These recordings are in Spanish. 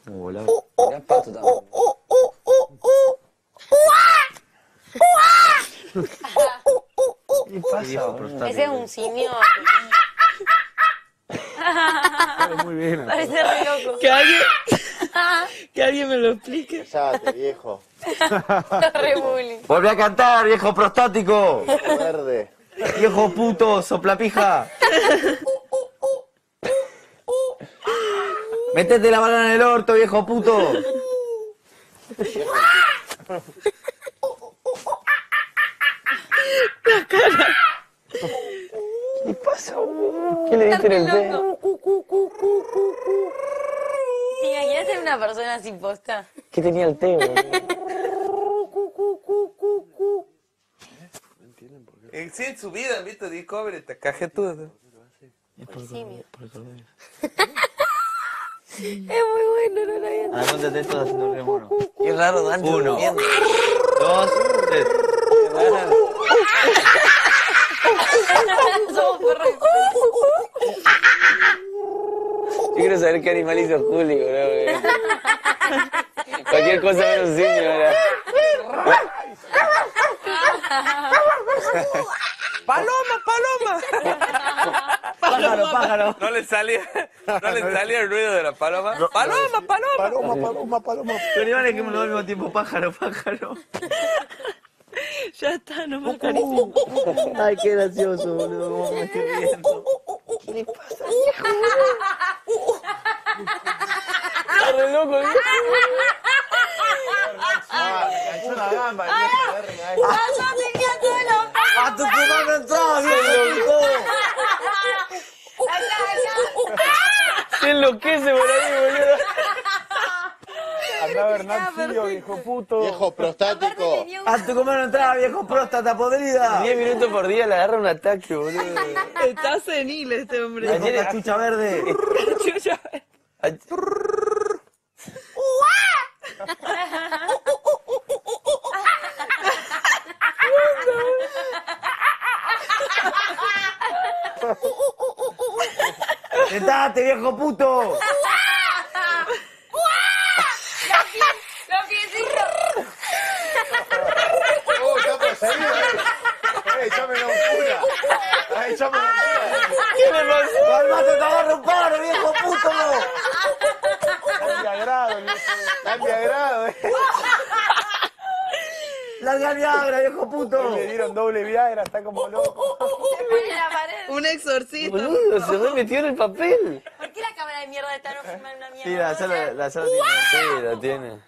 Mirá el pato también. ¿Qué pasa? Ese es un simio. Muy bien. Parece re loco. Que alguien me lo explique. Cállate, viejo. Re bullying. Volví a cantar, viejo prostático. Verde. Viejo puto, soplapija. Metete la mano en el orto, viejo puto. ¿Qué pasa, boludo? ¿Qué le diste en el dedo? ¿Te imaginas ser una persona sin posta? ¿Qué tenía el té, boludo? Sí, en su vida han visto Discovery, te cajé todo. El simio. Es muy bueno, no lo había. Anótate esto haciendo río mono. Qué raro, Dante. 1, durmiendo. 2, 3. Somos perros. Yo quiero saber qué animal hizo Juli, boludo. Cualquier cosa menos simio, ahora. ¡Paloma! Pájaro. No le salía el ruido de la paloma. ¡Paloma! Pero animales que al mismo tiempo, pájaro. Ya está, no me acaricio. Ay, qué gracioso, boludo, cómo me estoy riendo. ¿Qué le pasa, viejo? Está re loco, viejo. Enganchó la gamba, viejo. Verga. No tenía todo lo... ¡A tu mano entraba, viejo! Se enloquece por ahí, boludo. Andá Bernardo, viejo puto. Viejo prostático. ¡A tu mano entraba, viejo próstata podrida! 10 minutos por día le agarra un ataque, boludo. Está senil este hombre. Viejo cachucha verde. Chucha. ¡Sentate, viejo puto! Los piecitos. Está poseído. Echame una cura. Echame una cura. ¿Qué le pasó? ¡Calmate, te agarro un paro, viejo puto! Cambia grado, viejo. Cambia grado, ¡Larga el Viagra, viejo puto! Le dieron doble Viagra, está como loco. En la pared. Un exorcista. Boludo, se me metió en el papel. ¿Por qué la cámara de mierda está no filmando una mierda? Sí, la sala tiene. Sí, la tiene.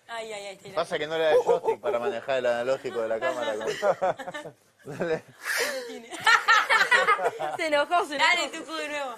Ay, tira. Pasa que no le da el joystick para manejar el analógico de la cámara. Dale. Se enojó. Dale, tú de nuevo.